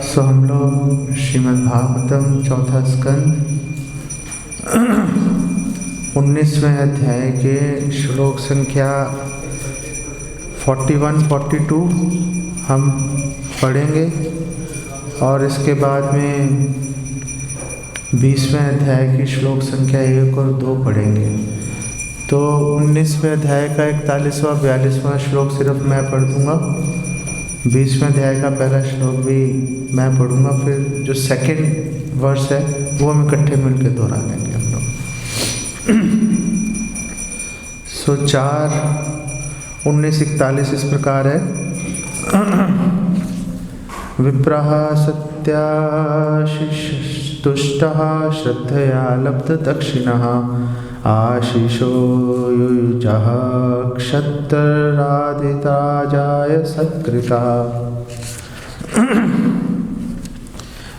सो हम लोग श्रीमद् भागवतम चौथा स्कंद 19वें अध्याय के श्लोक संख्या 41-42 हम पढ़ेंगे और इसके बाद में 20वें अध्याय की श्लोक संख्या 1 और 2 पढ़ेंगे। तो 19वें अध्याय का 41वां-42वां श्लोक सिर्फ मैं पढ़ दूँगा, 20वें अध्याय का पहला श्लोक भी मैं पढ़ूँगा, फिर जो सेकंड वर्स है वो हम इकट्ठे मिलकर दोहरा लेंगे हम लोग। सो 4:19-41 इस प्रकार है। विप्रः सत्याशिष्टुष्टः श्रद्धया लब्धदक्षिणः आशीषो युयुजः क्षत्रराधिताजाय सत्कृता।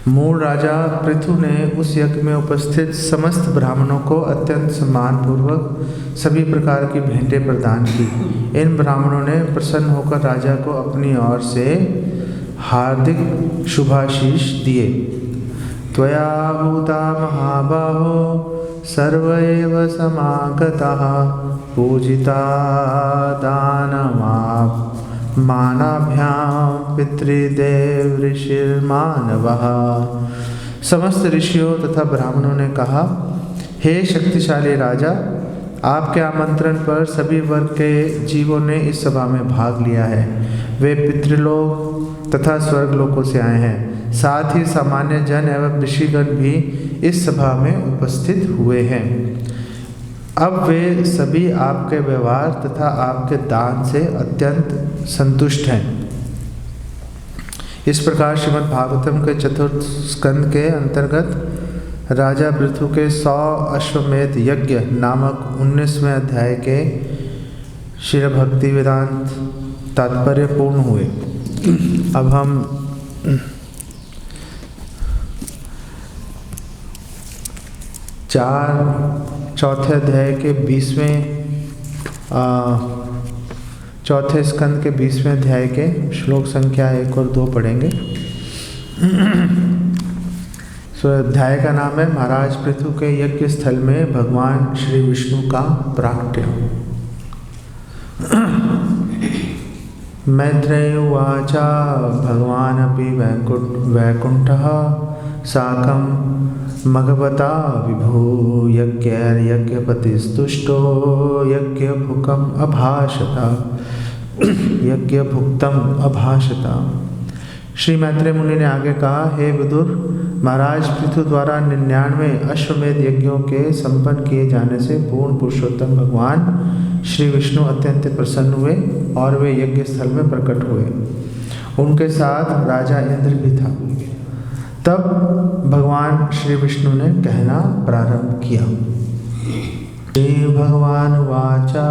मूल राजा पृथु ने उस यज्ञ में उपस्थित समस्त ब्राह्मणों को अत्यंत सम्मानपूर्वक सभी प्रकार की भेंटें प्रदान की। इन ब्राह्मणों ने प्रसन्न होकर राजा को अपनी ओर से हार्दिक शुभाशीष दिए। त्वया भूता महाबाहो सर्व एव समागताः पूजिता दानवाप्मानाभ्यां पितृदेव ऋषिर्मानवः। समस्त ऋषियों तथा ब्राह्मणों ने कहा, हे शक्तिशाली राजा, आपके आमंत्रण पर सभी वर्ग के जीवों ने इस सभा में भाग लिया है। वे पितृलोक तथा स्वर्गलोकों से आए हैं। साथ ही सामान्य जन एवं ऋषिगण भी इस सभा में उपस्थित हुए हैं। अब वे सभी आपके व्यवहार तथा आपके दान से अत्यंत संतुष्ट हैं। इस प्रकार श्रीमद् भागवतम के चतुर्थ स्कंद के अंतर्गत राजा पृथु के 100 अश्वमेध यज्ञ नामक 19वें अध्याय के श्री भक्ति वेदांत तात्पर्य पूर्ण हुए। अब हम चौथे अध्याय के 20वें चौथे स्कंद के 20वें अध्याय के श्लोक संख्या 1 और 2 पढ़ेंगे। सो अध्याय का नाम है महाराज पृथु के यज्ञ स्थल में भगवान श्री विष्णु का प्राकट्य। मैत्रेय उवाच भगवानपि वैकुंठः साकं मघवता विभो यज्ञपतिस्तुष्टो यज्ञभुक्तम् अभाषत। श्री मैत्रेय मुनि ने आगे कहा, हे विदुर, महाराज पृथु द्वारा 99 अश्वमेध यज्ञों के संपन्न किए जाने से पूर्ण पुरुषोत्तम भगवान श्री विष्णु अत्यंत प्रसन्न हुए और वे यज्ञ स्थल में प्रकट हुए। उनके साथ राजा इंद्र भी था। तब भगवान श्री विष्णु ने कहना प्रारंभ किया। श्री भगवान वाचा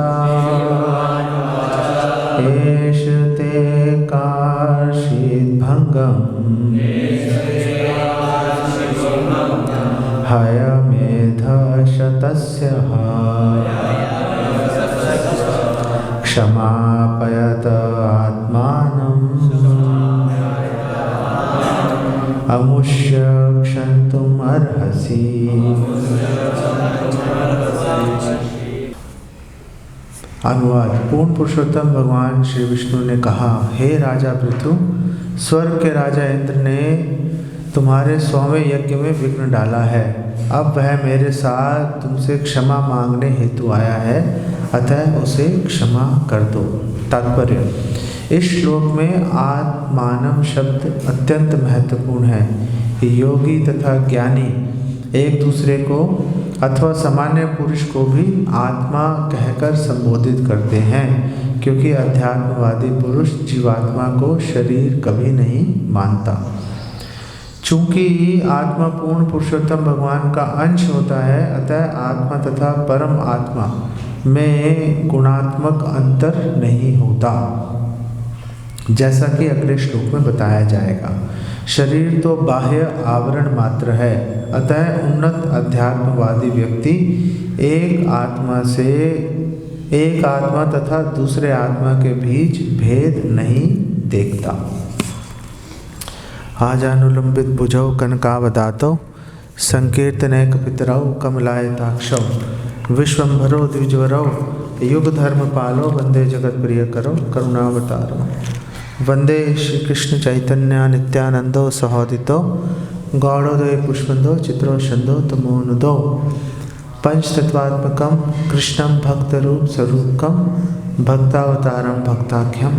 एष ते कार्षीद्भंगम् हयमेधशतस्य क्षमापयत आत्मानम् अमुष्य क्षन्तुम् अर्हसि। अनुवाद। पूर्ण पुरुषोत्तम भगवान श्री विष्णु ने कहा, हे राजा पृथु, स्वर्ग के राजा इंद्र ने तुम्हारे 100वें यज्ञ में विघ्न डाला है। अब वह मेरे साथ तुमसे क्षमा मांगने हेतु आया है, अतः उसे क्षमा कर दो। तात्पर्य। इस श्लोक में आत्मानम शब्द अत्यंत महत्वपूर्ण है। योगी तथा ज्ञानी एक दूसरे को अथवा सामान्य पुरुष को भी आत्मा कहकर संबोधित करते हैं, क्योंकि अध्यात्मवादी पुरुष जीवात्मा को शरीर कभी नहीं मानता। चूँकि आत्मा पूर्ण पुरुषोत्तम भगवान का अंश होता है, अतः आत्मा तथा परम आत्मा में गुणात्मक अंतर नहीं होता, जैसा कि अगले श्लोक में बताया जाएगा। शरीर तो बाह्य आवरण मात्र है, अतः उन्नत अध्यात्मवादी व्यक्ति एक आत्मा तथा दूसरे आत्मा के बीच भेद नहीं देखता। आजानुलंबित भुजौ कनकावदातौ संकीर्तनैक पितरौ कमलायताक्षौ विश्वम्भरो द्विजवरौ युग धर्म पालो वंदे जगत प्रिय करो करुणावतारो। वंदे श्री कृष्ण चैतन्य नित्यानंदो सहोदितो गौड़ोदय पुष्पंदो चित्रो छंदो तमोनुदो पंचतत्वात्मकं कृष्णं भक्तरूप स्वरूपकं भक्तावतारं भक्ताख्यं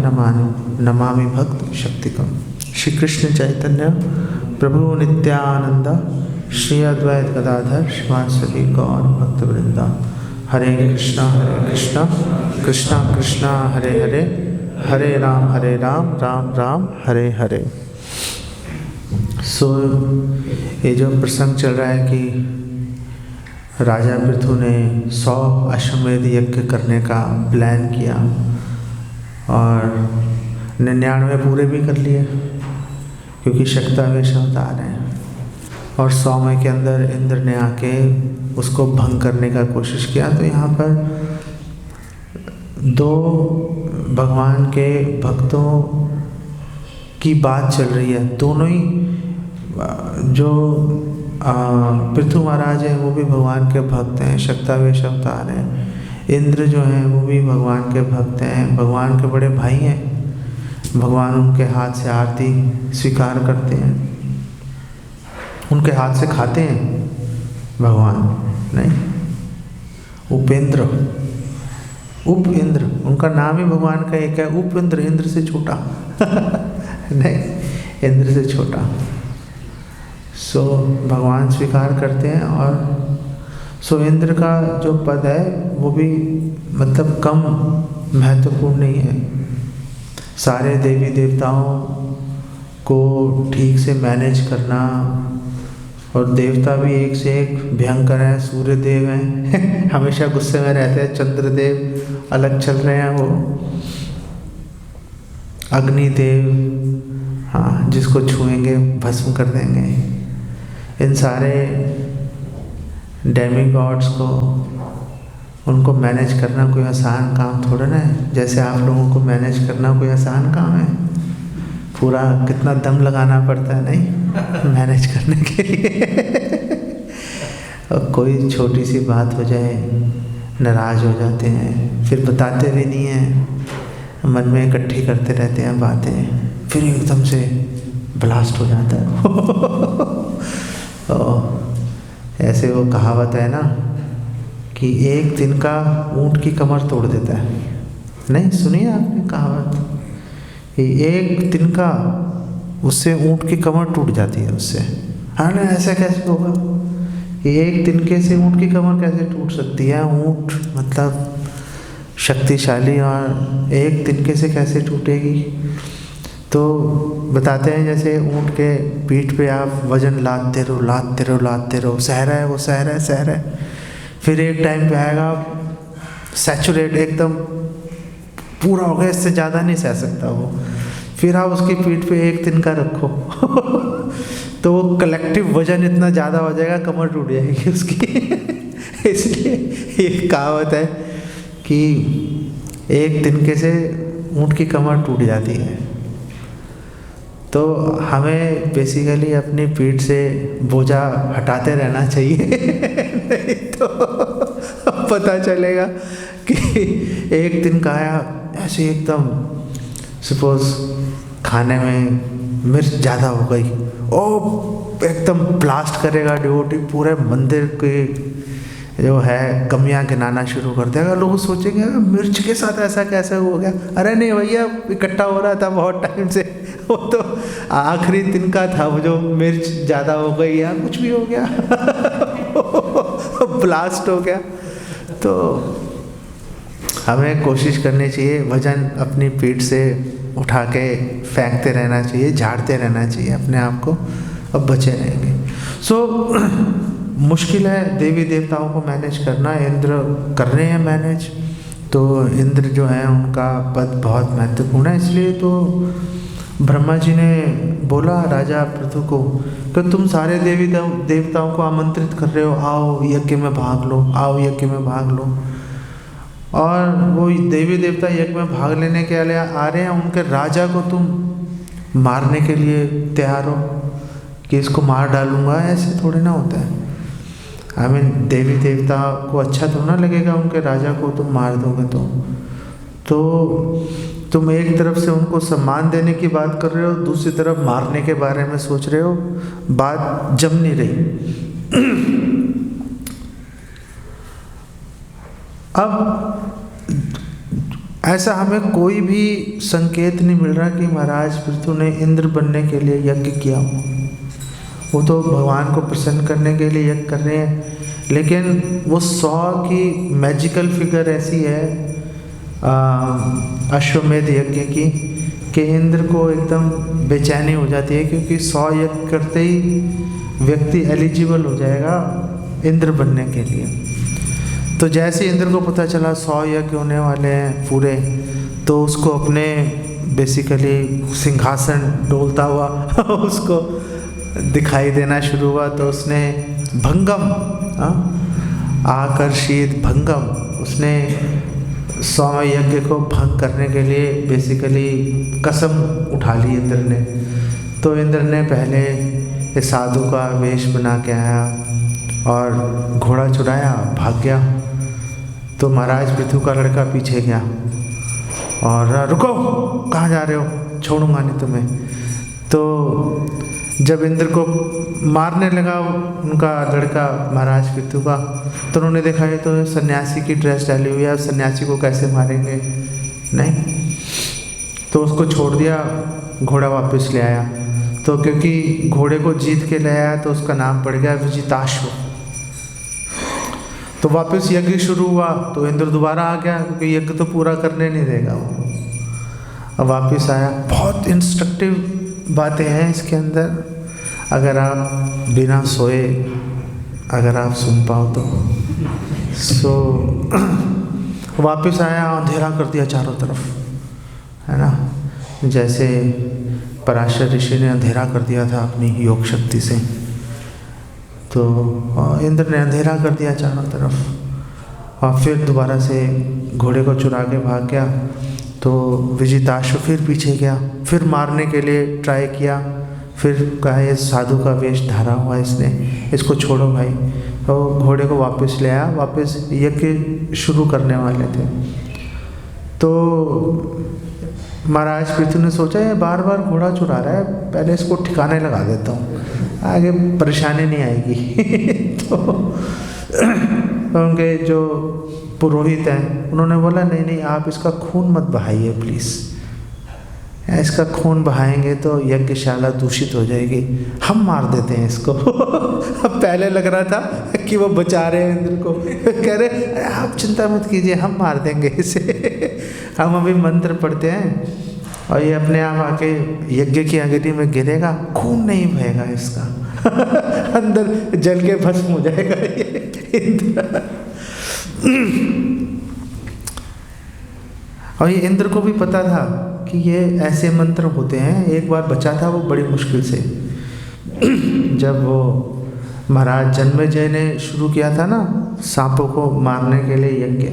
नमामि भक्त शक्तिकं। श्री कृष्ण चैतन्य प्रभु नित्यानंद श्री अद्वैत गदाधर श्रीवासदि गौर भक्तवृंदा। हरे कृष्णा कृष्णा कृष्णा हरे हरे, हरे राम राम राम हरे हरे। ये जो प्रसंग चल रहा है कि राजा पृथु ने 100 अश्वमेध यज्ञ करने का प्लान किया और 99 पूरे भी कर लिए, क्योंकि शक्तावेश अवतार हैं। और 100वें के अंदर इंद्र ने आके उसको भंग करने का कोशिश किया। तो यहाँ पर 2 भगवान के भक्तों की बात चल रही है। दोनों ही जो पृथु महाराज हैं वो भी भगवान के भक्त हैं, शक्तावेश अवतार हैं। इंद्र जो हैं वो भी भगवान के भक्त हैं, भगवान के बड़े भाई हैं। भगवान उनके हाथ से आरती स्वीकार करते हैं, उनके हाथ से खाते हैं भगवान। नहीं, उपेंद्र, उप इंद्र, उनका नाम ही भगवान का एक है, उप इंद्र, इंद्र से छोटा नहीं, इंद्र से छोटा। भगवान स्वीकार करते हैं। और इंद्र का जो पद है वो भी मतलब कम महत्वपूर्ण नहीं है। सारे देवी देवताओं को ठीक से मैनेज करना, और देवता भी एक से एक भयंकर हैं। सूर्य देव हैं हमेशा गुस्से में रहते हैं, चंद्रदेव अलग चल रहे हैं, वो अग्निदेव, हाँ, जिसको छुएंगे भस्म कर देंगे। इन सारे डेमी गॉड्स को, उनको मैनेज करना कोई आसान काम थोड़ा ना है। जैसे आप लोगों को मैनेज करना कोई आसान काम है, पूरा कितना दम लगाना पड़ता है नहीं मैनेज करने के लिए और कोई छोटी सी बात हो जाए नाराज़ हो जाते हैं, फिर बताते भी नहीं हैं, मन में इकट्ठी करते रहते हैं बातें, फिर एकदम से ब्लास्ट हो जाता है ऐसे वो कहावत है ना कि एक दिन का ऊँट की कमर तोड़ देता है। नहीं सुनी आपने कहावत कि एक दिन का उससे ऊँट की कमर टूट जाती है उससे। हाँ ना, ऐसा कैसे होगा कि एक तिनके से ऊँट की कमर कैसे टूट सकती है? ऊँट मतलब शक्तिशाली, और एक तिनके से कैसे टूटेगी? तो बताते हैं जैसे ऊँट के पीठ पे आप वजन लादते रहो, सह रहा है वो, सह रहा है, फिर एक टाइम पे आएगा सैचुरेट एकदम पूरा हो गया, इससे ज़्यादा नहीं सह सकता वो, फिर आप उसकी पीठ पे एक तिनका रखो तो वो कलेक्टिव वजन इतना ज़्यादा हो जाएगा, कमर टूट जाएगी उसकी इसलिए ये कहावत है कि एक तिनके से ऊँट की कमर टूट जाती है। तो हमें बेसिकली अपनी पीठ से बोझा हटाते रहना चाहिए नहीं तो पता चलेगा कि एक दिन का आया ऐसे एकदम, सपोज खाने में मिर्च ज़्यादा हो गई, ओ एकदम ब्लास्ट करेगा डिवोटी, पूरे मंदिर के जो है कमियां गिनाना शुरू कर देगा। लोग सोचेंगे मिर्च के साथ ऐसा कैसे हो गया? अरे नहीं भैया, इकट्ठा हो रहा था बहुत टाइम से, वो तो आखिरी दिन का था, वो जो मिर्च ज़्यादा हो गई या कुछ भी हो गया ब्लास्ट हो गया। तो हमें कोशिश करनी चाहिए वजन अपनी पीठ से उठा के फेंकते रहना चाहिए, झाड़ते रहना चाहिए अपने आप को, अब बचे रहेंगे। मुश्किल है देवी देवताओं को मैनेज करना। इंद्र कर रहे हैं मैनेज, तो इंद्र जो है उनका पद बहुत महत्वपूर्ण है। इसलिए तो ब्रह्मा जी ने बोला राजा पृथु को कि तुम सारे देवी देवताओं को आमंत्रित कर रहे हो, आओ यज्ञ में भाग लो, आओ यज्ञ में भाग लो। और वो देवी देवता यज्ञ में भाग लेने के लिए आ रहे हैं, उनके राजा को तुम मारने के लिए तैयार हो कि इसको मार डालूंगा, ऐसे थोड़ी ना होता है। आई मीन देवी देवता को अच्छा तो ना लगेगा उनके राजा को तुम मार दोगे तो तुम एक तरफ से उनको सम्मान देने की बात कर रहे हो, दूसरी तरफ मारने के बारे में सोच रहे हो, बात जम नहीं रही। अब ऐसा हमें कोई भी संकेत नहीं मिल रहा कि महाराज पृथु ने इंद्र बनने के लिए यज्ञ किया हो। वो तो भगवान को प्रसन्न करने के लिए यज्ञ कर रहे हैं, लेकिन वो 100 की मैजिकल फिगर ऐसी है अश्वमेध यज्ञ की कि इंद्र को एकदम बेचैनी हो जाती है, क्योंकि 100 यज्ञ करते ही व्यक्ति एलिजिबल हो जाएगा इंद्र बनने के लिए। तो जैसे इंद्र को पता चला 100 यज्ञ होने वाले हैं पूरे, तो उसको अपने बेसिकली सिंहासन डोलता हुआ उसको दिखाई देना शुरू हुआ। तो उसने भंगम आकर्षित भंगम, उसने 100 यज्ञ को भंग करने के लिए बेसिकली कसम उठा ली इंद्र ने। तो इंद्र ने पहले इस साधु का वेश बना के आया और घोड़ा चुराया, भाग गया। तो महाराज पृथु का लड़का पीछे गया और रुको, कहाँ जा रहे हो, छोड़ूंगा नहीं तुम्हें। तो जब इंद्र को मारने लगा उनका लड़का महाराज पृथु का, तो उन्होंने देखा ये तो सन्यासी की ड्रेस डाली हुई है, सन्यासी को कैसे मारेंगे, नहीं। तो उसको छोड़ दिया, घोड़ा वापस ले आया। तो क्योंकि घोड़े को जीत के ले आया तो उसका नाम पड़ गया विजिताश्व। तो वापस यज्ञ शुरू हुआ, तो इंद्र दोबारा आ गया, क्योंकि यज्ञ तो पूरा करने नहीं देगा वो। अब वापस आया। बहुत इंस्ट्रक्टिव बातें हैं इसके अंदर, अगर आप बिना सोए अगर आप सुन पाओ तो। वापस आया, अंधेरा कर दिया चारों तरफ, है ना, जैसे पराशर ऋषि ने अंधेरा कर दिया था अपनी योग शक्ति से। तो इंद्र ने अंधेरा कर दिया चारों तरफ और फिर दोबारा से घोड़े को चुरा के भाग गया। तो विजिताश्व फिर पीछे गया, फिर मारने के लिए ट्राई किया, फिर कहा ये साधु का वेश धारा हुआ इसने, इसको छोड़ो भाई। तो घोड़े को वापस ले आया, वापस यज्ञ शुरू करने वाले थे। तो महाराज पृथु ने सोचा ये बार बार घोड़ा चुरा रहा है, पहले इसको ठिकाने लगा देता हूँ, आगे परेशानी नहीं आएगी। तो उनके जो पुरोहित हैं उन्होंने बोला नहीं नहीं, आप इसका खून मत बहाइए प्लीज़, इसका खून बहाएंगे तो यज्ञशाला दूषित हो जाएगी, हम मार देते हैं इसको। अब पहले लग रहा था कि वो बचा रहे हैं इंद्र को, कह रहे आप चिंता मत कीजिए, हम मार देंगे इसे, हम अभी मंत्र पढ़ते हैं और ये अपने आप आके यज्ञ की अग्नि में गिरेगा, खून नहीं बहेगा इसका, अंदर जल के भस्म हो जाएगा ये इंद्र। और ये इंद्र को भी पता था कि ये ऐसे मंत्र होते हैं। एक बार बचा था वो बड़ी मुश्किल से, जब वो महाराज जन्मेजय ने शुरू किया था ना सांपों को मारने के लिए यज्ञ,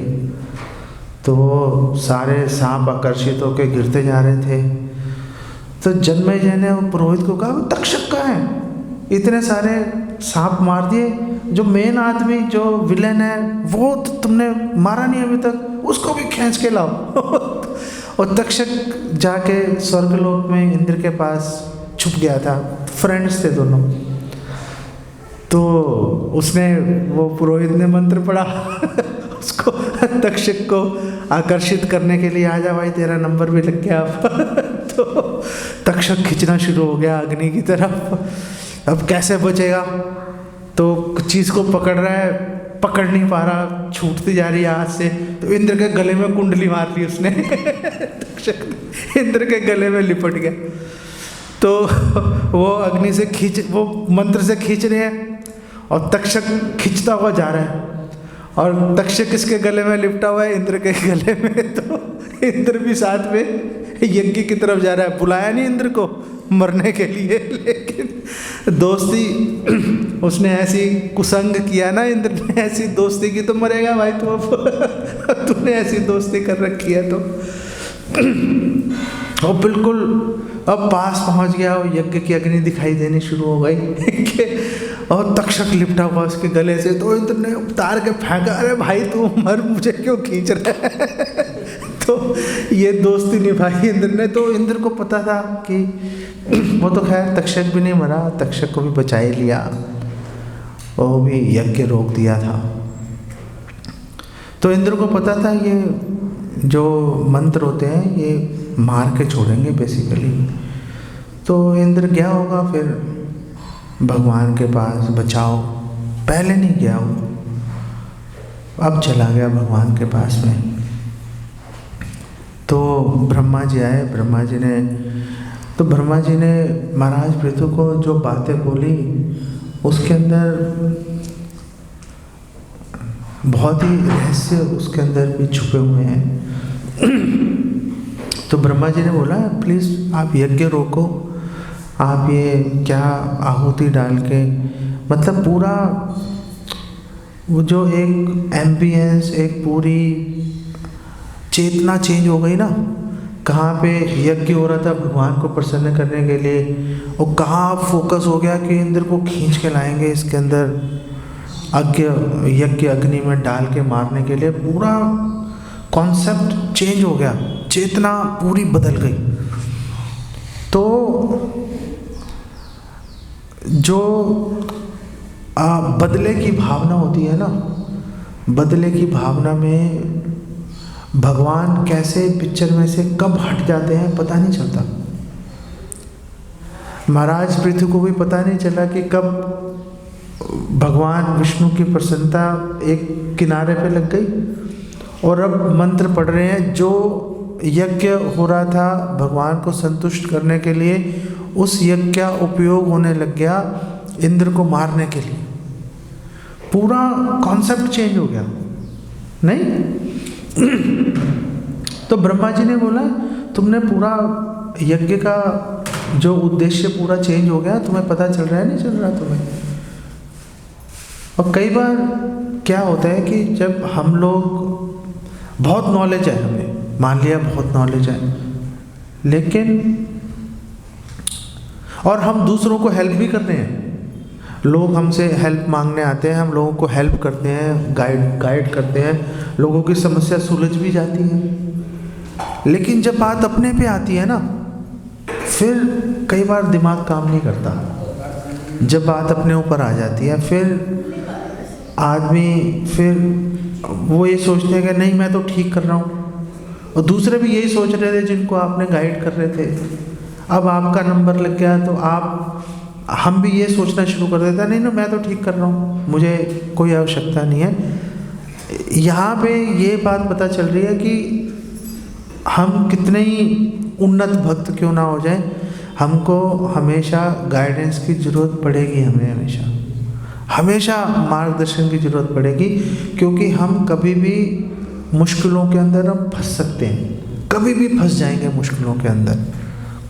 तो वो सारे सांप आकर्षित होकर गिरते जा रहे थे। तो जन्मेजय ने वो पुरोहित को कहा तक्षक कहाँ है, इतने सारे सांप मार दिए, जो मेन आदमी जो विलेन है वो तो तुमने मारा नहीं अभी तक, उसको भी खींच के लाओ। और तक्षक जाके स्वर्गलोक में इंद्र के पास छुप गया था, फ्रेंड्स थे दोनों। तो उसने वो पुरोहित ने मंत्र पढ़ा उसको तक्षक को आकर्षित करने के लिए, आजा भाई तेरा नंबर भी लग गया अब। तो तक्षक खींचना शुरू हो गया अग्नि की तरफ। अब कैसे बचेगा, तो कुछ चीज़ को पकड़ रहा है, पकड़ नहीं पा रहा, छूटती जा रही है हाथ से। तो इंद्र के गले में कुंडली मार ली उसने। तक्षक इंद्र के गले में लिपट गया। तो वो अग्नि से वो मंत्र से खींच रहे हैं और तक्षक खींचता हुआ जा रहा है, और तक्षक किसके गले में लिपटा हुआ है, इंद्र के गले में। तो इंद्र भी साथ में यज्ञ की तरफ जा रहा है। बुलाया नहीं इंद्र को मरने के लिए, लेकिन दोस्ती उसने ऐसी कुसंग किया ना, इंद्र ने ऐसी दोस्ती की, तो मरेगा भाई तू, अब तूने ऐसी दोस्ती कर रखी है। तो वो बिल्कुल अब पास पहुंच गया, और यज्ञ की अग्नि दिखाई देनी शुरू हो गई और तक्षक लिपटा हुआ उसके गले से। तो इंद्र ने उतार के फेंका, अरे भाई तू मर, मुझे क्यों खींच रहा है। तो ये दोस्ती निभाई इंद्र ने। तो इंद्र को पता था कि वो तो खैर तक्षक भी नहीं मरा, तक्षक को भी बचा ही लिया, वो भी यज्ञ रोक दिया था। तो इंद्र को पता था ये जो मंत्र होते हैं ये मार के छोड़ेंगे बेसिकली। तो इंद्र गया होगा फिर भगवान के पास, बचाओ। पहले नहीं गया वो, अब चला गया भगवान के पास में। तो ब्रह्मा जी आए, ब्रह्मा जी ने महाराज पृथु को जो बातें बोली उसके अंदर बहुत ही रहस्य उसके अंदर भी छुपे हुए हैं। तो ब्रह्मा जी ने बोला प्लीज़ आप यज्ञ रोको, आप ये क्या आहुति डाल के, मतलब पूरा वो जो एक एम्बियंस, एक पूरी चेतना चेंज हो गई ना। कहाँ पे यज्ञ हो रहा था भगवान को प्रसन्न करने के लिए, और कहाँ फोकस हो गया कि इंद्र को खींच के लाएंगे इसके अंदर यज्ञ अग्नि में डाल के मारने के लिए। पूरा कॉन्सेप्ट चेंज हो गया, चेतना पूरी बदल गई। तो जो बदले की भावना होती है ना, बदले की भावना में भगवान कैसे पिक्चर में से कब हट जाते हैं पता नहीं चलता। महाराज पृथु को भी पता नहीं चला कि कब भगवान विष्णु की प्रसन्नता एक किनारे पे लग गई और अब मंत्र पढ़ रहे हैं। जो यज्ञ हो रहा था भगवान को संतुष्ट करने के लिए, उस यज्ञ का उपयोग होने लग गया इंद्र को मारने के लिए। पूरा कॉन्सेप्ट चेंज हो गया नहीं। तो ब्रह्मा जी ने बोला तुमने पूरा यज्ञ का जो उद्देश्य पूरा चेंज हो गया, तुम्हें पता चल रहा है नहीं चल रहा तुम्हें। और कई बार क्या होता है कि जब हम लोग, बहुत नॉलेज है हमें, मान लिया बहुत नॉलेज है, लेकिन और हम दूसरों को हेल्प भी कर रहे हैं। लोग हमसे हेल्प मांगने आते हैं, हम लोगों को हेल्प करते हैं, गाइड करते हैं, लोगों की समस्या सुलझ भी जाती है। लेकिन जब बात अपने पे आती है ना, फिर कई बार दिमाग काम नहीं करता। जब बात अपने ऊपर आ जाती है फिर आदमी, फिर वो ये सोचते हैं कि नहीं मैं तो ठीक कर रहा हूँ, और दूसरे भी यही सोच रहे थे जिनको आपने गाइड कर रहे थे। अब आपका नंबर लग गया तो हम भी ये सोचना शुरू कर देते हैं नहीं ना मैं तो ठीक कर रहा हूँ, मुझे कोई आवश्यकता नहीं है। यहाँ पे ये बात पता चल रही है कि हम कितने ही उन्नत भक्त क्यों ना हो जाए, हमको हमेशा गाइडेंस की ज़रूरत पड़ेगी। हमें हमेशा मार्गदर्शन की ज़रूरत पड़ेगी, क्योंकि हम कभी भी मुश्किलों के अंदर हम फंस सकते हैं, कभी भी फंस जाएंगे मुश्किलों के अंदर।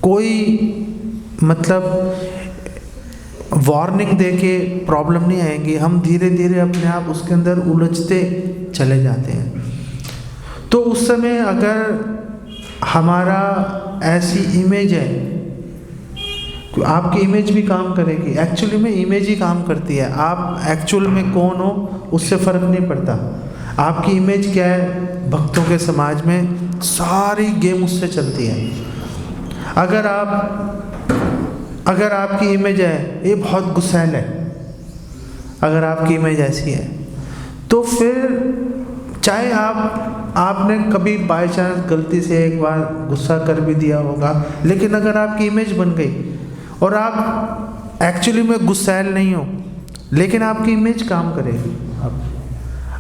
कोई मतलब वार्निंग दे के प्रॉब्लम नहीं आएंगी, हम धीरे धीरे अपने आप उसके अंदर उलझते चले जाते हैं। तो उस समय अगर हमारा ऐसी इमेज है, तो आपकी इमेज भी काम करेगी। एक्चुअली में इमेज ही काम करती है, आप एक्चुअल में कौन हो उससे फ़र्क नहीं पड़ता। आपकी इमेज क्या है भक्तों के समाज में, सारी गेम उससे चलती है। अगर आपकी इमेज है ये बहुत गुस्सैल है, अगर आपकी इमेज ऐसी है, तो फिर चाहे आपने कभी बाय चांस गलती से एक बार गुस्सा कर भी दिया होगा, लेकिन अगर आपकी इमेज बन गई और आप एक्चुअली में गुस्सैल नहीं हो, लेकिन आपकी इमेज काम करेगी।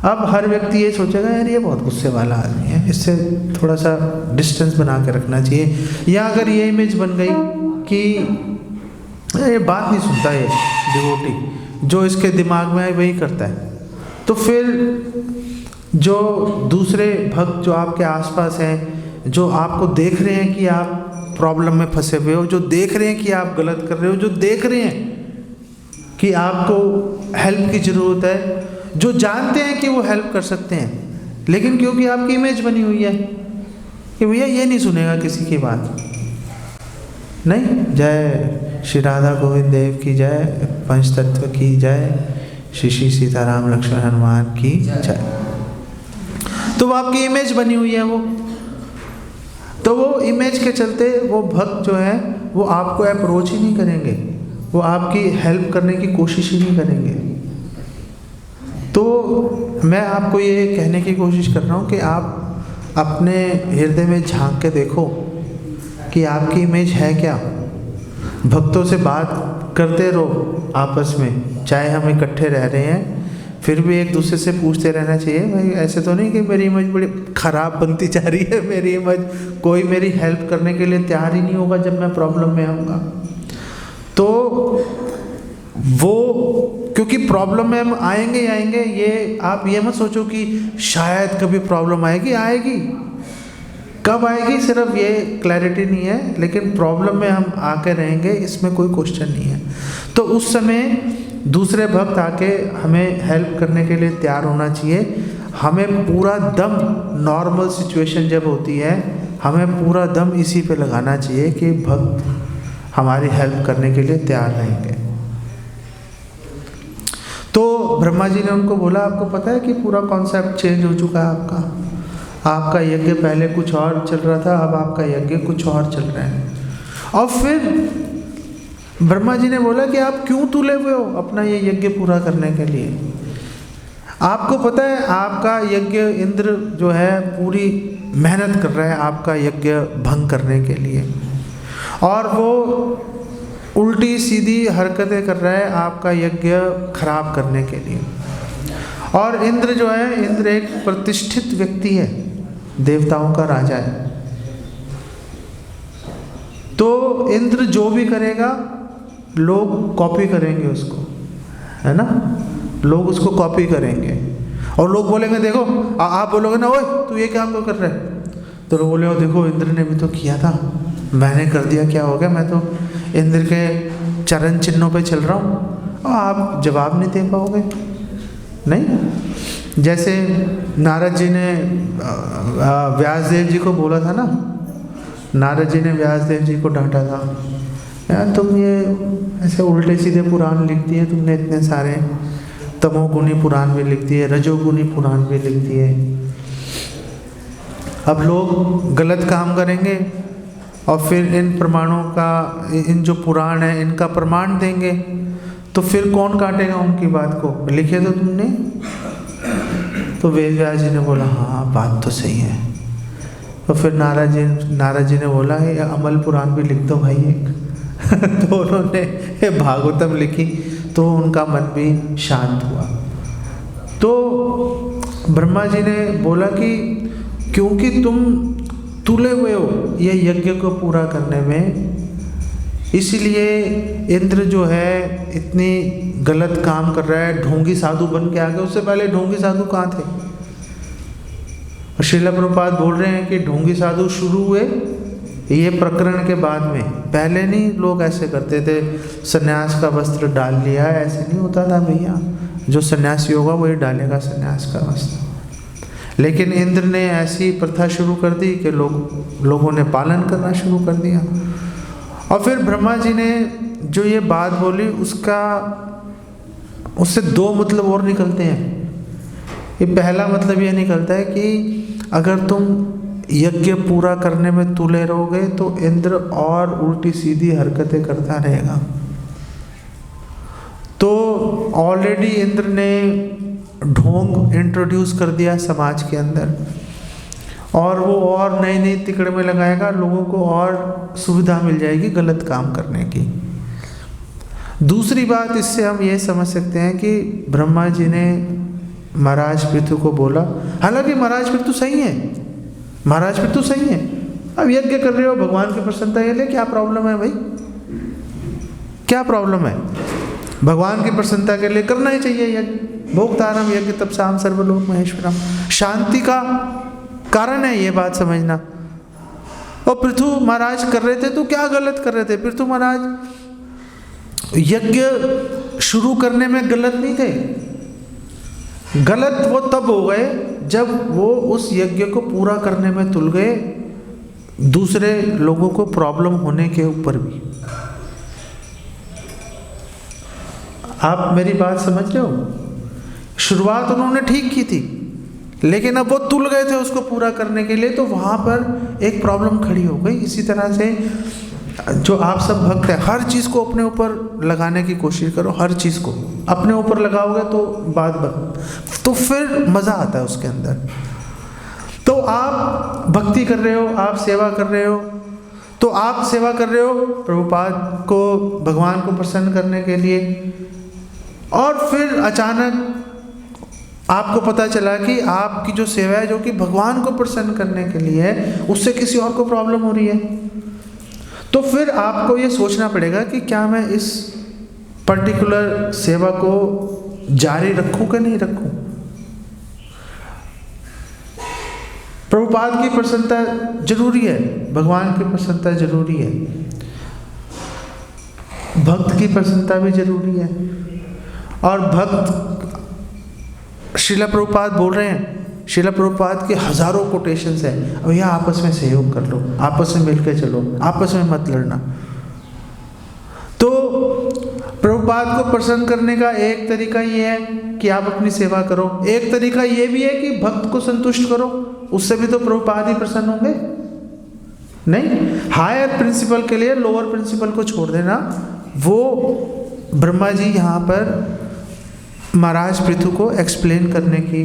अब हर व्यक्ति ये सोचेगा यार ये बहुत गुस्से वाला आदमी है, इससे थोड़ा सा डिस्टेंस बना के रखना चाहिए। या अगर ये इमेज बन गई कि ये बात नहीं सुनता, ये डिवोटी जो इसके दिमाग में है वही करता है, तो फिर जो दूसरे भक्त जो आपके आसपास हैं, जो आपको देख रहे हैं कि आप प्रॉब्लम में फंसे हुए हो, जो देख रहे हैं कि आप गलत कर रहे हो, जो देख रहे हैं कि आपको हेल्प की ज़रूरत है, जो जानते हैं कि वो हेल्प कर सकते हैं, लेकिन क्योंकि आपकी इमेज बनी हुई है कि भैया ये नहीं सुनेगा किसी की बात, नहीं, जय श्री राधा गोविंद देव की जय, पंचतत्व की जय, श्री श्री सीताराम लक्ष्मण हनुमान की जय। तो वो आपकी इमेज बनी हुई है वो, तो वो इमेज के चलते वो भक्त जो है वो आपको अप्रोच ही नहीं करेंगे, वो आपकी हेल्प करने की कोशिश ही नहीं करेंगे। तो मैं आपको ये कहने की कोशिश कर रहा हूँ कि आप अपने हृदय में झांक के देखो कि आपकी इमेज है क्या। भक्तों से बात करते रहो आपस में, चाहे हम इकट्ठे रह रहे हैं फिर भी एक दूसरे से पूछते रहना चाहिए, भाई ऐसे तो नहीं कि मेरी इमेज बड़ी ख़राब बनती जा रही है, मेरी इमेज, कोई मेरी हेल्प करने के लिए तैयार ही नहीं होगा जब मैं प्रॉब्लम में आऊँगा। तो वो क्योंकि प्रॉब्लम में हम आएंगे ही आएंगे, ये आप ये मत सोचो कि शायद कभी प्रॉब्लम आएगी, कब आएगी सिर्फ ये क्लैरिटी नहीं है, लेकिन प्रॉब्लम में हम आके रहेंगे इसमें कोई क्वेश्चन नहीं है। तो उस समय दूसरे भक्त आके हमें हेल्प करने के लिए तैयार होना चाहिए। हमें पूरा दम, नॉर्मल सिचुएशन जब होती है हमें पूरा दम इसी पे लगाना चाहिए कि भक्त हमारी हेल्प करने के लिए तैयार रहेंगे। तो ब्रह्मा जी ने उनको बोला, आपको पता है कि पूरा कॉन्सेप्ट चेंज हो चुका है आपका यज्ञ पहले कुछ और चल रहा था, अब आपका यज्ञ कुछ और चल रहा है। और फिर ब्रह्मा जी ने बोला कि आप क्यों तुले हुए हो अपना ये यज्ञ पूरा करने के लिए? आपको पता है आपका यज्ञ, इंद्र जो है पूरी मेहनत कर रहा है आपका यज्ञ भंग करने के लिए, और वो उल्टी सीधी हरकतें कर रहा है आपका यज्ञ खराब करने के लिए। और इंद्र जो है, इंद्र एक प्रतिष्ठित व्यक्ति है, देवताओं का राजा है। तो इंद्र जो भी करेगा लोग कॉपी करेंगे उसको, है ना, लोग उसको कॉपी करेंगे और लोग बोलेंगे देखो, आप बोलोगे ना ओए तू ये क्या कर रहा है, तो लोग बोले देखो इंद्र ने भी तो किया था, मैंने कर दिया, क्या हो गया, मैं तो इंद्र के चरण चिन्हों पे चल रहा हूँ। और आप जवाब नहीं दे पाओगे, नहीं। जैसे नारद जी ने व्यासदेव जी को बोला था ना, नारद जी ने व्यासदेव जी को डांटा था, यार तुम ये ऐसे उल्टे सीधे पुराण लिख दिए तुमने, इतने सारे तमोगुणी पुराण भी लिख दिए, रजोगुणी पुराण भी लिख दिए। अब लोग गलत काम करेंगे और फिर इन प्रमाणों का, इन जो पुराण है इनका प्रमाण देंगे, तो फिर कौन काटेगा उनकी बात को? लिखे तो तुमने। तो वेद व्यास जी ने बोला हाँ बात तो सही है। तो फिर नारद जी ने बोला ये अमल पुराण भी लिख दो भाई एक। तो उन्होंने भागवतम लिखी, तो उनका मन भी शांत हुआ। तो ब्रह्मा जी ने बोला कि क्योंकि तुम तुले हुए हो ये यज्ञ को पूरा करने में, इसलिए इंद्र जो है इतनी गलत काम कर रहा है, ढोंगी साधु बन के आ गया। उससे पहले ढोंगी साधु कहाँ थे? और श्रील प्रभुपाद बोल रहे हैं कि ढोंगी साधु शुरू हुए ये प्रकरण के बाद में, पहले नहीं लोग ऐसे करते थे, सन्यास का वस्त्र डाल लिया, ऐसे नहीं होता था भैया, जो सन्यासी होगा वही डालेगा सन्यास का वस्त्र। लेकिन इंद्र ने ऐसी प्रथा शुरू कर दी कि लोगों ने पालन करना शुरू कर दिया। और फिर ब्रह्मा जी ने जो ये बात बोली उससे दो मतलब और निकलते हैं। ये पहला मतलब ये निकलता है कि अगर तुम यज्ञ पूरा करने में तुले रहोगे तो इंद्र और उल्टी सीधी हरकतें करता रहेगा। तो ऑलरेडी इंद्र ने ढोंग इंट्रोड्यूस कर दिया समाज के अंदर, और वो और नई नई तिकड़ में लगाएगा, लोगों को और सुविधा मिल जाएगी गलत काम करने की। दूसरी बात इससे हम ये समझ सकते हैं कि ब्रह्मा जी ने महाराज पृथु को बोला, हालांकि महाराज पृथु सही है, महाराज पृथु सही है, अब यज्ञ कर रहे हो भगवान की प्रसन्नता के लिए, क्या प्रॉब्लम है भाई, क्या प्रॉब्लम है? भगवान की प्रसन्नता के लिए करना ही चाहिए यज्ञ। भोक्तारम यज्ञ तपसाम सर्वलोक महेश्वरम, शांति का कारण है ये बात समझना। और पृथु महाराज कर रहे थे तो क्या गलत कर रहे थे? पृथु महाराज यज्ञ शुरू करने में गलत नहीं थे, गलत वो तब हो गए जब वो उस यज्ञ को पूरा करने में तुल गए, दूसरे लोगों को प्रॉब्लम होने के ऊपर भी। आप मेरी बात समझ रहे हो? शुरुआत उन्होंने ठीक की थी, लेकिन अब वो तुल गए थे उसको पूरा करने के लिए, तो वहाँ पर एक प्रॉब्लम खड़ी हो गई। इसी तरह से जो आप सब भक्त हैं, हर चीज़ को अपने ऊपर लगाने की कोशिश करो। हर चीज़ को अपने ऊपर लगाओगे तो फिर मज़ा आता है उसके अंदर। तो आप भक्ति कर रहे हो, आप सेवा कर रहे हो, तो आप सेवा कर रहे हो प्रभुपाद को, भगवान को प्रसन्न करने के लिए, और फिर अचानक आपको पता चला कि आपकी जो सेवा है जो कि भगवान को प्रसन्न करने के लिए है, उससे किसी और को प्रॉब्लम हो रही है। तो फिर आपको ये सोचना पड़ेगा कि क्या मैं इस पर्टिकुलर सेवा को जारी रखूं कि नहीं रखूं। प्रभुपाद की प्रसन्नता जरूरी है, भगवान की प्रसन्नता जरूरी है, भक्त की प्रसन्नता भी जरूरी है। और भक्त, श्रीला प्रभुपाद बोल रहे हैं, श्रीला प्रभुपाद के हजारों कोटेशंस हैं, भैया आपस में सहयोग कर लो, आपस में मिलकर चलो, आपस में मत लड़ना। तो प्रभुपाद को प्रसन्न करने का एक तरीका ये है कि आप अपनी सेवा करो, एक तरीका ये भी है कि भक्त को संतुष्ट करो, उससे भी तो प्रभुपाद ही प्रसन्न होंगे। नहीं, हायर प्रिंसिपल के लिए लोअर प्रिंसिपल को छोड़ देना। वो ब्रह्मा जी यहाँ पर महाराज पृथु को एक्सप्लेन करने की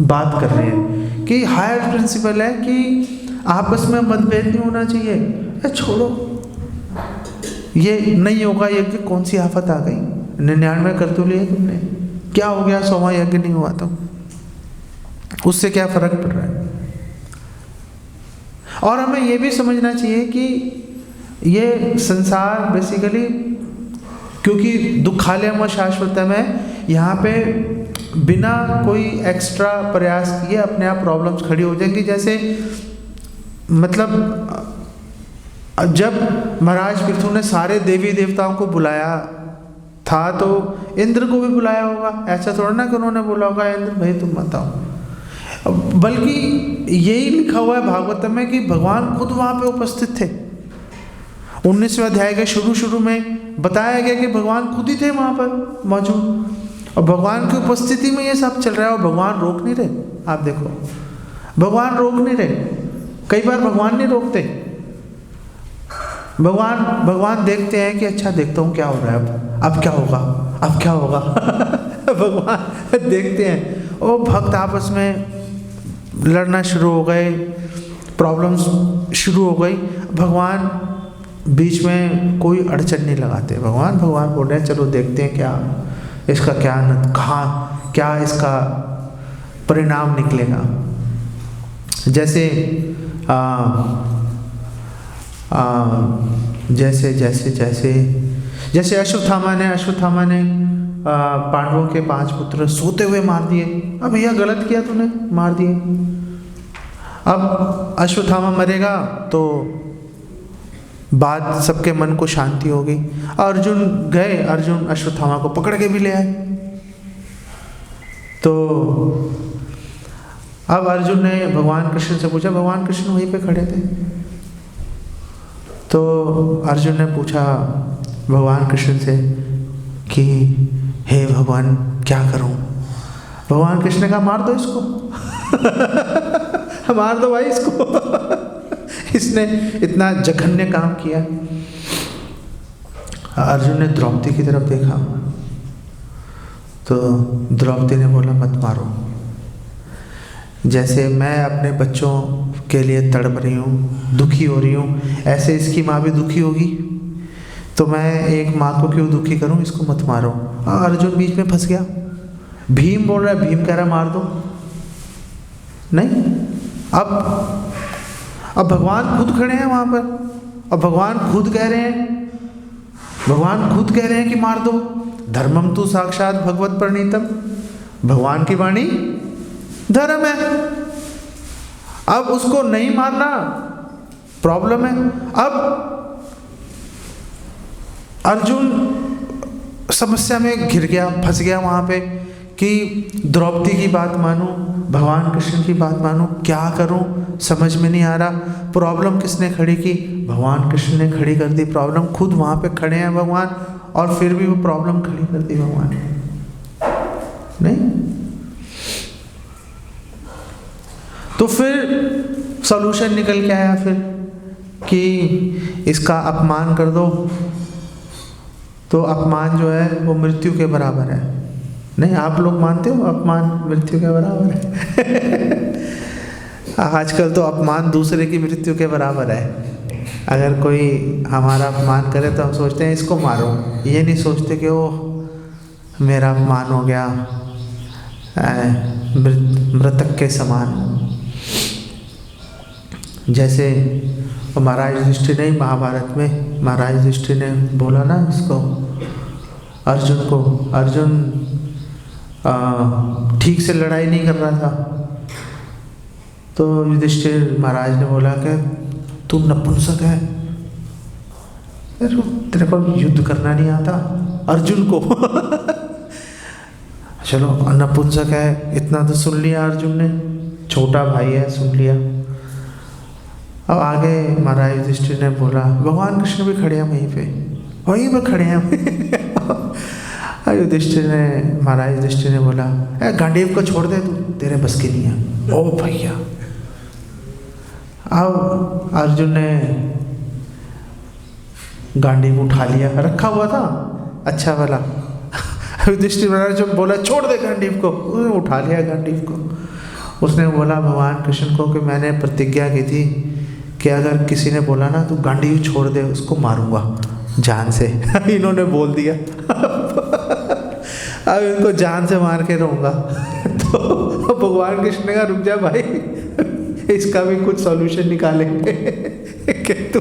बात कर रहे हैं कि हायर प्रिंसिपल है कि आपस में मतभेद नहीं होना चाहिए। छोड़ो, ये नहीं होगा यज्ञ, कौन सी आफत आ गई, 99 कर तो लिए तुमने, क्या हो गया, 100वां यज्ञ नहीं हुआ तो उससे क्या फर्क पड़ रहा है। और हमें ये भी समझना चाहिए कि ये संसार बेसिकली, क्योंकि दुखालयम व शाश्वतम है, यहाँ पे बिना कोई एक्स्ट्रा प्रयास किए अपने आप प्रॉब्लम्स खड़ी हो जाएंगी। जैसे मतलब जब महाराज पृथु ने सारे देवी देवताओं को बुलाया था तो इंद्र को भी बुलाया होगा, ऐसा थोड़ा ना कि उन्होंने बोला होगा इंद्र भाई तुम मत आओ, बल्कि यही लिखा हुआ है भागवतम में कि भगवान खुद वहाँ पे उपस्थित थे। 19वें अध्याय के शुरू में बताया गया कि भगवान खुद ही थे वहाँ पर मौजूद, और भगवान की उपस्थिति में ये सब चल रहा है और भगवान रोक नहीं रहे। आप देखो, भगवान रोक नहीं रहे, कई बार भगवान नहीं रोकते, भगवान देखते हैं कि अच्छा देखता हूँ क्या हो रहा है, अब क्या होगा, अब क्या होगा भगवान देखते हैं। और भक्त आपस में लड़ना शुरू हो गए, प्रॉब्लम्स शुरू हो गई, भगवान बीच में कोई अड़चन नहीं लगाते। भगवान बोल रहे हैं चलो देखते हैं क्या इसका क्या इसका परिणाम निकलेगा। जैसे जैसे अश्वत्थामा ने पांडवों के 5 पुत्र सोते हुए मार दिए। अब भैया गलत किया तूने, मार दिए। अब अश्वत्थामा मरेगा तो बाद सबके मन को शांति हो गई। अर्जुन अश्वत्थामा को पकड़ के भी ले आए। तो अब अर्जुन ने भगवान कृष्ण से पूछा, भगवान कृष्ण वहीं पे खड़े थे, तो अर्जुन ने पूछा भगवान कृष्ण से कि हे भगवान क्या करूं। भगवान कृष्ण ने कहा मार दो इसको मार दो भाई इसको इसने इतना जघन्य काम किया। अर्जुन ने द्रौपदी की तरफ देखा तो द्रौपदी ने बोला मत मारो। जैसे मैं अपने बच्चों के लिए तड़प रही हूँ, दुखी हो रही हूँ, ऐसे इसकी माँ भी दुखी होगी, तो मैं एक माँ को क्यों दुखी करूँ, इसको मत मारो। अर्जुन बीच में फंस गया। भीम बोल रहा है, भीम कह रहा मार दो। नहीं, अब भगवान खुद खड़े हैं वहाँ पर और भगवान खुद कह रहे हैं कि मार दो। धर्मम तु साक्षात भगवत प्रणीतम, भगवान की वाणी धर्म है। अब उसको नहीं मारना प्रॉब्लम है। अब अर्जुन समस्या में घिर गया, फंस गया वहां पे कि द्रौपदी की बात मानूं भगवान कृष्ण की बात मानूं, क्या करूं, समझ में नहीं आ रहा। प्रॉब्लम किसने खड़ी की? भगवान कृष्ण ने खड़ी कर दी प्रॉब्लम। खुद वहाँ पे खड़े हैं भगवान, और फिर भी वो प्रॉब्लम खड़ी कर दी भगवान नहीं। तो फिर सॉल्यूशन निकल के आया फिर कि इसका अपमान कर दो। तो अपमान जो है वो मृत्यु के बराबर है। नहीं, आप लोग मानते हो अपमान मृत्यु के बराबर है? आजकल तो अपमान दूसरे की मृत्यु के बराबर है। अगर कोई हमारा अपमान करे तो हम सोचते हैं इसको मारो, ये नहीं सोचते कि वो मेरा अपमान हो गया, मृतक के समान। जैसे महाराज युधिष्ठिर ने महाभारत में, महाराज युधिष्ठिर ने बोला ना इसको अर्जुन को, अर्जुन ठीक से लड़ाई नहीं कर रहा था, तो युधिष्ठिर महाराज ने बोला कि तू नपुंसक है, तेरे को युद्ध करना नहीं आता अर्जुन को। चलो नपुंसक है इतना तो सुन लिया अर्जुन ने, छोटा भाई है सुन लिया। अब आगे महाराज युधिष्ठिर ने बोला, भगवान कृष्ण भी खड़े हैं वहीं पे खड़े हैं। युधिष्ठिर ने, महाराज युधिष्ठिर ने बोला, गांडीव को छोड़ दे, तू तेरे बस की नहीं है। ओ भैया। अब अर्जुन ने गांडीव उठा लिया, रखा हुआ था अच्छा वाला। युधिष्ठिर महाराज जब बोला छोड़ दे गांडीव को, उठा लिया गांडीव को। उसने बोला भगवान कृष्ण को कि मैंने प्रतिज्ञा की थी कि अगर किसी ने बोला ना तू गांडीव छोड़ दे, उसको मारूंगा जान से। इन्होंने बोल दिया, अब इनको जान से मार के रहूँगा। तो भगवान कृष्ण ने कहा रुक जा भाई, इसका भी कुछ सॉल्यूशन निकालेंगे। कि तू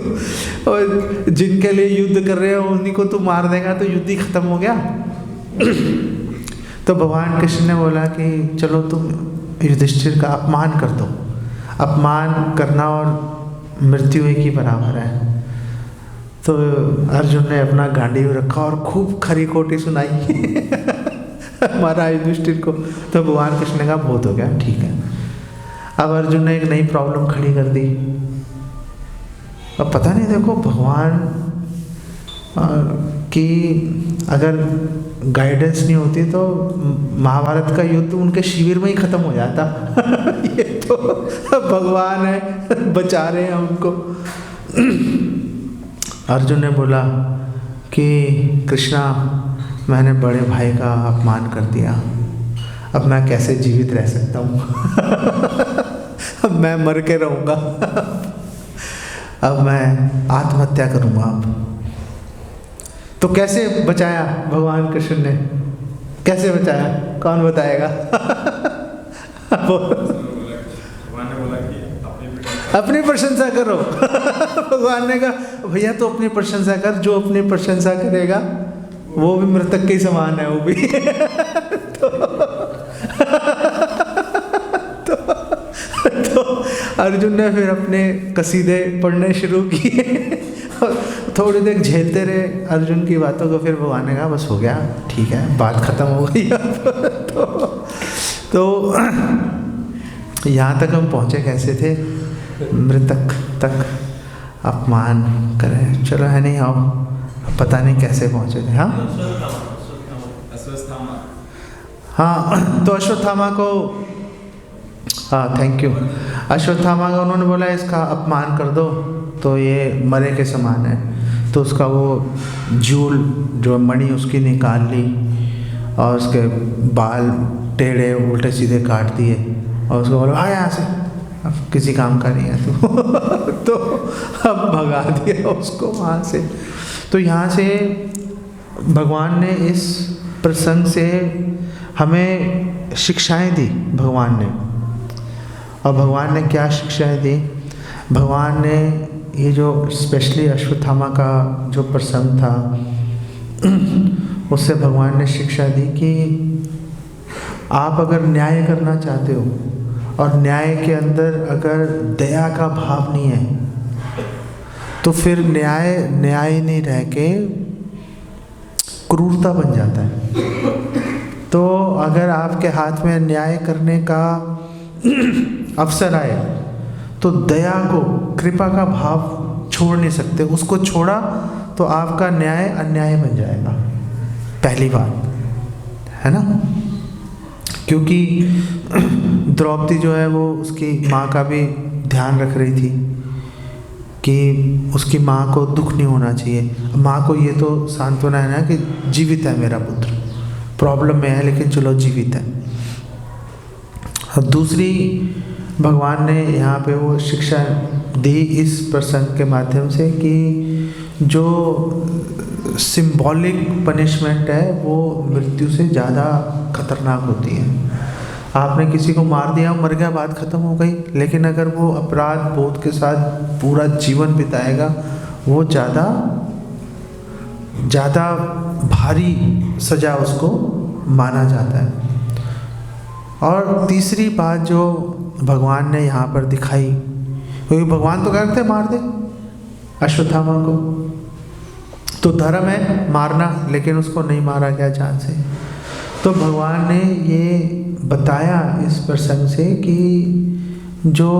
और जिनके लिए युद्ध कर रहे हो उन्हीं को तू मार देगा तो युद्ध ही खत्म हो गया। तो भगवान कृष्ण ने बोला कि चलो तुम युधिष्ठिर का अपमान कर दो। अपमान करना और मृत्यु एक ही बराबर है। तो अर्जुन ने अपना गांडीव रखा और खूब खरी खोटी सुनाई महाराज युधिष्ठिर को। तो भगवान कृष्ण ने कहा बहुत हो गया, ठीक है। अब अर्जुन ने एक नई प्रॉब्लम खड़ी कर दी। अब पता नहीं, देखो भगवान की अगर गाइडेंस नहीं होती तो महाभारत का युद्ध उनके शिविर में ही खत्म हो जाता। ये तो भगवान है, बचा रहे हैं उनको। अर्जुन ने बोला कि कृष्णा, मैंने बड़े भाई का अपमान कर दिया, अब मैं कैसे जीवित रह सकता हूँ? अब मैं मर के रहूँगा, अब मैं आत्महत्या करूँगा। अब तो कैसे बचाया भगवान कृष्ण ने? कैसे बचाया? कौन बताएगा? अपनी प्रशंसा करो। भगवान ने कहा भैया तो अपनी प्रशंसा कर, जो अपनी प्रशंसा करेगा वो भी मृतक के समान है वो भी। तो अर्जुन ने फिर अपने कसीदे पढ़ने शुरू किए। थोड़ी देर झेलते रहे अर्जुन की बातों को, फिर भगवान ने कहा बस हो गया, ठीक है, बात खत्म हो गई। तो यहाँ तक हम पहुँचे कैसे थे? मृतक तक अपमान करें, चलो है नहीं, आओ पता नहीं कैसे पहुँचे थे। हाँ हाँ, तो अश्वत्थामा को, हाँ थैंक यू, अश्वत्थामा का उन्होंने बोला इसका अपमान कर दो तो ये मरे के समान है। तो उसका वो जूल जो मणि उसकी निकाल ली और उसके बाल टेढ़े उल्टे सीधे काट दिए और उसको बोला आ यहाँ से, अब किसी काम का नहीं है तू। तो अब भगा दिया उसको वहाँ से। तो यहाँ से भगवान ने इस प्रसंग से हमें शिक्षाएं दी भगवान ने। और भगवान ने क्या शिक्षाएं दी? भगवान ने ये जो स्पेशली अश्वत्थामा का जो प्रसंग था उससे भगवान ने शिक्षा दी कि आप अगर न्याय करना चाहते हो और न्याय के अंदर अगर दया का भाव नहीं है तो फिर न्याय नहीं रह के क्रूरता बन जाता है। तो अगर आपके हाथ में न्याय करने का अवसर आए तो दया को, कृपा का भाव छोड़ नहीं सकते। उसको छोड़ा तो आपका न्याय अन्याय बन जाएगा, पहली बात है ना। क्योंकि द्रौपदी जो है वो उसकी माँ का भी ध्यान रख रही थी कि उसकी माँ को दुख नहीं होना चाहिए। माँ को ये तो सांत्वना है ना कि जीवित है मेरा पुत्र, प्रॉब्लम में है लेकिन चलो जीवित है। और दूसरी, भगवान ने यहाँ पे वो शिक्षा दी इस प्रसंग के माध्यम से कि जो सिंबॉलिक पनिशमेंट है वो मृत्यु से ज़्यादा खतरनाक होती है। आपने किसी को मार दिया, मर गया, बात खत्म हो गई, लेकिन अगर वो अपराध बोध के साथ पूरा जीवन बिताएगा, वो ज़्यादा भारी सज़ा उसको माना जाता है। और तीसरी बात जो भगवान ने यहाँ पर दिखाई, क्योंकि भगवान तो कहते मार दे अश्वत्थामा को, तो धर्म है मारना, लेकिन उसको नहीं मारा गया जान से। तो भगवान ने ये बताया इस प्रसंग से कि जो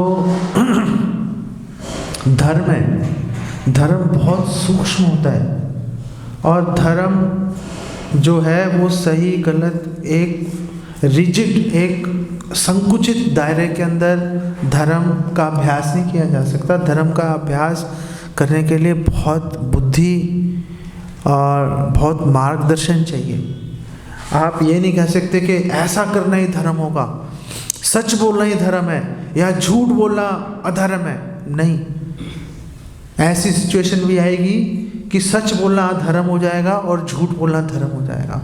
धर्म है, धर्म बहुत सूक्ष्म होता है, और धर्म जो है वो सही गलत एक रिजिड, एक संकुचित दायरे के अंदर धर्म का अभ्यास नहीं किया जा सकता। धर्म का अभ्यास करने के लिए बहुत बुद्धि और बहुत मार्गदर्शन चाहिए। आप ये नहीं कह सकते कि ऐसा करना ही धर्म होगा, सच बोलना ही धर्म है या झूठ बोलना अधर्म है। नहीं, ऐसी सिचुएशन भी आएगी कि सच बोलना अधर्म हो जाएगा और झूठ बोलना धर्म हो जाएगा।